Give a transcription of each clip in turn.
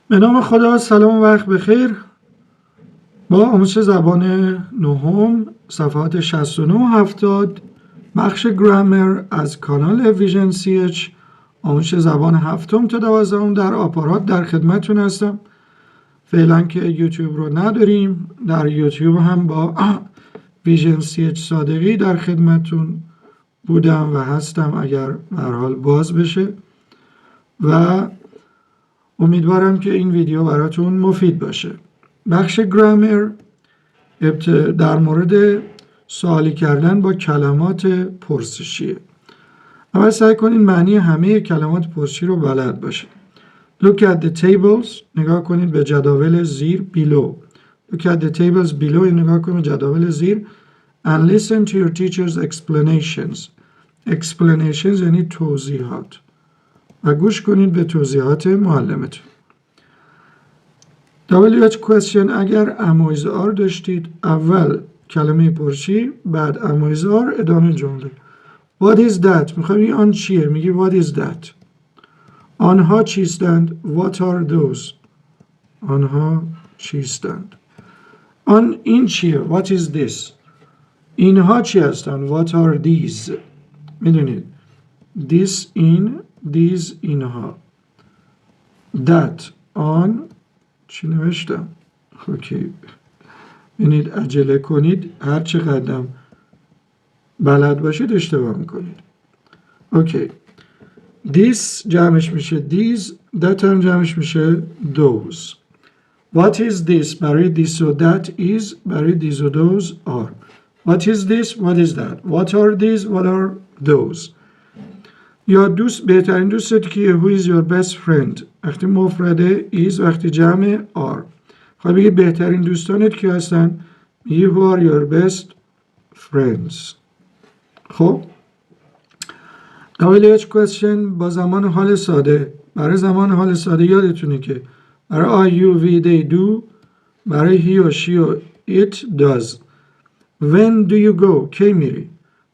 به نام خدا. سلام و وقت بخیر. با آموزش زبان نهم صفحات 69 و 70 بخش گرامر از کانال ویژن سی اچ آموزش زبان هفتم تا 12 در آپارات در خدمتتون هستم. فعلا که یوتیوب رو نداریم، در یوتیوب هم با ویژن سی اچ صادقی در خدمتتون بودم و هستم اگر به هر حال باز بشه، و امیدوارم که این ویدیو براتون مفید باشه. بخش گرامر در مورد سوالی کردن با کلمات پرسشیه. اول سعی کنین معنی همه کلمات پرسشی رو بلد باشید. Look at the tables. نگاه کنید به جداول زیر. Below. Look at the tables below. نگاه کنید به جداول زیر. And listen to your teacher's explanations. Explanations یعنی توضیحات. و گوش کنید به توضیحات معلمتون. WH question. اگر امویزار داشتید اول کلمه پرسشی، بعد امویزار، ادامه جمله. What is that؟ میخوایی بگی آن چیه؟ میگی what is that. آنها چیستند؟ What are those؟ آنها چیستند. این چیه؟ What is this؟ اینها چی هستند؟ What are these؟ میدونید this این، these اینها. that آن چی نوشتم؟ اوکی. ببینید عجله کنید، هر چه قدم بلد باشید اشتباه میکنید. اوکی. this جمعش میشه these، that هم جمعش میشه those. what is this برای this و that is برای these و those are. what is this what is that. what are these what are those. یا دوست، بهترین دوستت کیه؟ who is your best friend. وقتی مفرده is، وقتی جمع are. خواهی بگید بهترین دوستانت کی هستن؟ you who are your best friends. خب WH question با زمان حال ساده. برای زمان حال ساده یادتونه که برای I, you, we, they do، برای he و she و it does. when do you go؟ کی میری؟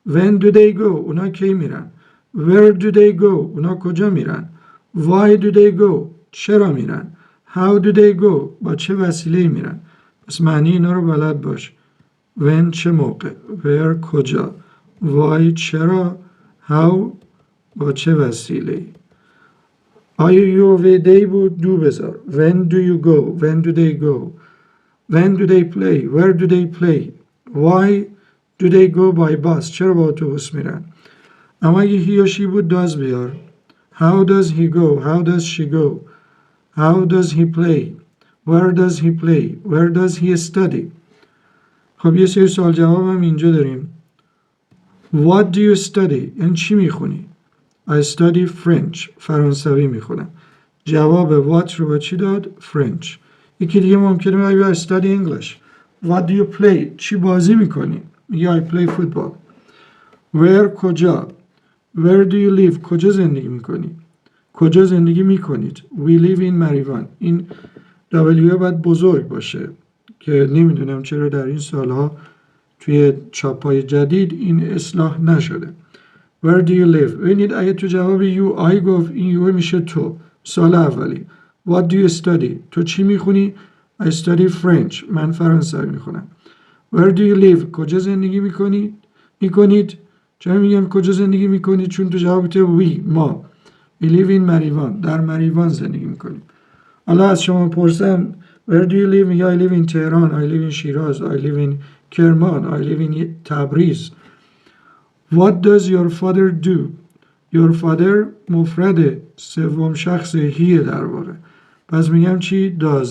when do they go؟ اونا کی میرن؟ where do they go؟ اونا کجا میرن؟ why do they go؟ چرا میرن؟ how do they go؟ با چه وسیله میرن؟ پس معنی اینا رو بلد باش. when چه موقع، where کجا، why چرا، how با چه وسیله. آیا you و they بود، دو بذار. when do you go؟ when do they go؟ when do they play؟ where do they play؟ why do they go by bus؟ چرا با اتوبوس میرن؟ اما اگه he و she بود does بیار. how does he go؟ how does she go؟ how does he play؟ where does he play؟ where does he study؟ خب یه سری سوال جواب هم اینجا داریم. what do you study؟ یعنی چی میخونی؟ I study French. فرانسوی میخونم. جواب what رو با چی داد؟ French. یکی دیگه ممکنه بگه I study English. what do you play؟ چی بازی میکنی؟ میگه I play football. where کجا؟ where do you live؟ کجا زندگی میکنی؟ کجا زندگی میکنید؟ we live in Marivan. این W باید بزرگ باشه که نمیدونم چرا در این سالها توی چاپای جدید این اصلاح نشده. Where do you live؟ ببینید اگه تو جواب you I گفت، این you میشه تو. سال اولی. What do you study؟ تو چی میخونی؟ I study French. من فرانسوی میخونم. Where do you live؟ کجا زندگی میکنید؟ چرا میگم کجا زندگی میکنید؟ چون تو جواب تو we ما. We live in Marivan. در مریوان زندگی میکنیم. حالا از شما پرسم Where do you live؟ میگه I live in Tehran. I live in Shiraz. I live in Kerman. I live in Tabriz. What does your father do؟ Your father مفرد سوم شخص هیه در واقع. پس میگم چی؟ does.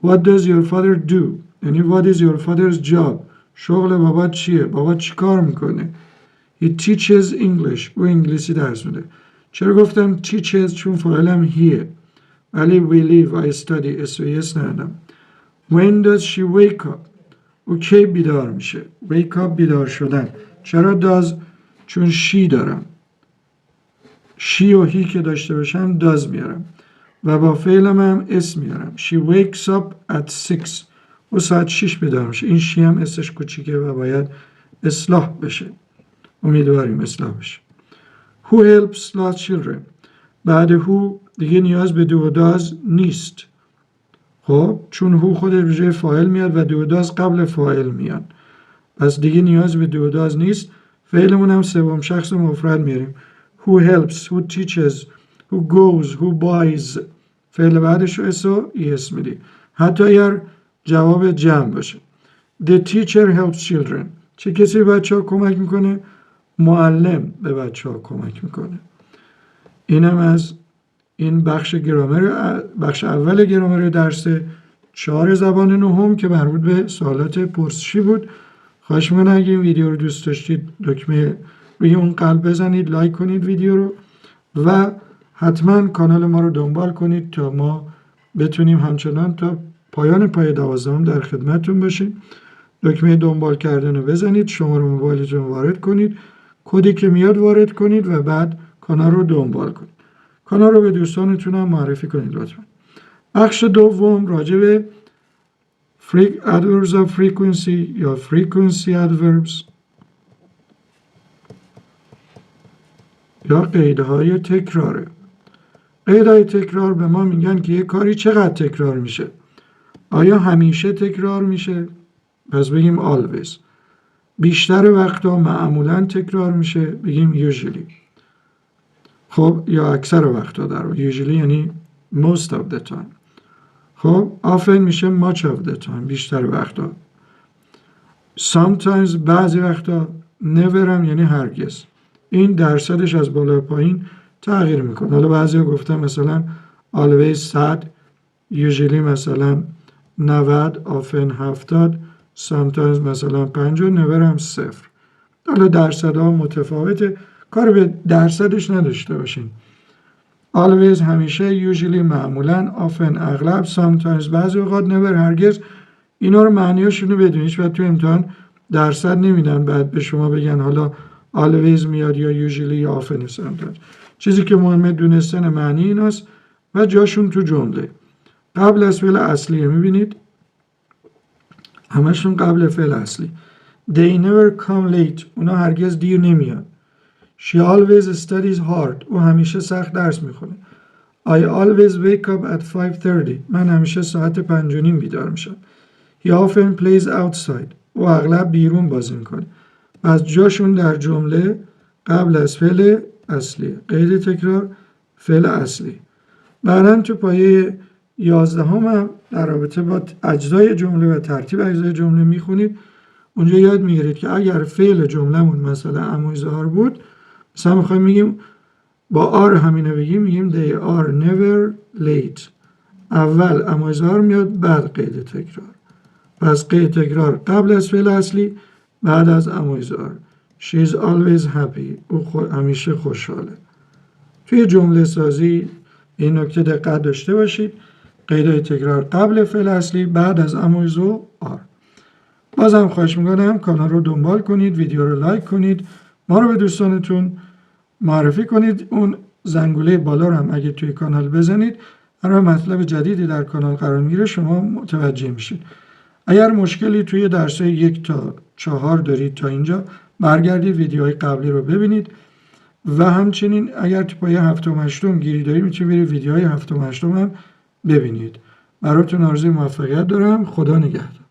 What does your father do؟ یعنی what is your father's job؟ شغل بابا چیه؟ بابا چی کار میکنه؟ He teaches English. او انگلیسی درس میده. چرا گفتم teaches؟ چون فاعلم هیه. ولی we live I study SOS ندادم. When does she wake up؟ او کی بیدار میشه؟ wake up بیدار شدن. چرا does؟ چون she دارم. she و he که داشته باشم does میارم و با فعلم هم اسم میارم. She wakes up at 6. او ساعت 6 بیدار میشه. این she هم اسمش کوچیکه و باید اصلاح بشه. امیدواریم اصلاح بشه. Who helps lost children؟ بعد هو دیگه نیاز به دو و داز نیست. خب چون هو خودش به جای فاعل میاد و دو و داز قبل فاعل میاد، پس دیگه نیاز به دو و داز نیست. فعلمون هم سوم شخص مفرد میاریم. Who helps, who teaches, who goes, who buys. فعل بعدش رو اس و ایس میدی، حتی اگر جواب جمع باشه. The teacher helps children. چه کسی به بچه ها کمک میکنه؟ معلم به بچه ها کمک میکنه. اینم از این بخش گرامر، بخش اول گرامر درس 4 زبان نهم که مربوط به سوالات پرسشی بود. خواهش میکنم اگه این ویدیو رو دوست داشتید دکمه روی اون قلب بزنید، لایک کنید ویدیو رو و حتما کانال ما رو دنبال کنید تا ما بتونیم همچنان تا پایان پای 12 در خدمتتون باشیم. دکمه دنبال کردن رو بزنید، شماره موبایلتون وارد کنید، کدی که میاد وارد کنید و بعد کانال رو دنبال کنید. کانال رو به دوستانتون هم معرفی کنید لطفا. بخش دوم راجع به adverbs of frequency یا frequency adverbs یا قیدهای تکراره. قیدهای تکرار به ما میگن که یه کاری چقدر تکرار میشه. آیا همیشه تکرار میشه؟ پس بگیم always. بیشتر وقتا معمولا تکرار میشه، بگیم usually. خب یا اکثر وقتا در واقع usually یعنی most of the time. خب often میشه much of the time، بیشتر وقتا. sometimes بعضی وقتا، never هم یعنی هرگز. این درصدش از بالا پایین تغییر میکنه. حالا بعضی ها گفتن مثلا always 100، usually مثلا 90، often 70، sometimes مثلا 50، never هم 0. حالا درصدها متفاوته، کار به درصدش نداشته باشین. always همیشه، usually معمولا، often اغلب، sometimes بعضی اوقات، never هرگز. اینا رو معنیاشونو بدونیش و تو امتحان درصد نمیدن بعد به شما بگن حالا always میاد یا usually یا often sometimes. چیزی که مهمه دونستن معنی ایناست و جاشون تو جمله. قبل از فعل اصلیه، میبینید همشون قبل فعل اصلی. They never come late. اونا هرگز دیر نمیاد. She always studies hard. او همیشه سخت درس میخونه. I always wake up at 5:30. من همیشه ساعت 5:30 بیدار میشم. He often plays outside. او اغلب بیرون بازی میکنه. از جاشون در جمله قبل از فعل اصلی. قید تکرار فعل اصلی. بعداً تو پایه 11 هم در رابطه با اجزای جمله و ترتیب اجزای جمله میخونید. اونجا یاد میگیرید که اگر فعل جملهمون مثلا اموزار بود، مثلا میخوایم میگیم با آر همینه بگیم، میگیم they are never late. اول اموزار میاد بعد قید تکرار. پس قید تکرار قبل از فعل اصلی بعد از اموزار. She is always happy. او همیشه خوشحاله. توی جمله سازی این نکته دقت داشته باشید. قیدهای تکرار قبل فعل اصلی بعد از اموز و آر. بازم خواهش میکنم کانال رو دنبال کنید، ویدیو رو لایک کنید، ما رو به دوستانتون معرفی کنید. اون زنگوله بالا رو هم اگه توی کانال بزنید، هر مطلب جدیدی در کانال قرار میگیره شما متوجه میشید. اگر مشکلی توی درس‌های 1 تا 4 دارید تا اینجا، برگردید ویدیوهای قبلی رو ببینید و همچنین اگر تو پایه 7 و 8 گیری دارید میتونید برید ویدیوهای 7 و 8 هم ببینید. براتون آرزوی موفقیت دارم. خدا نگهدار.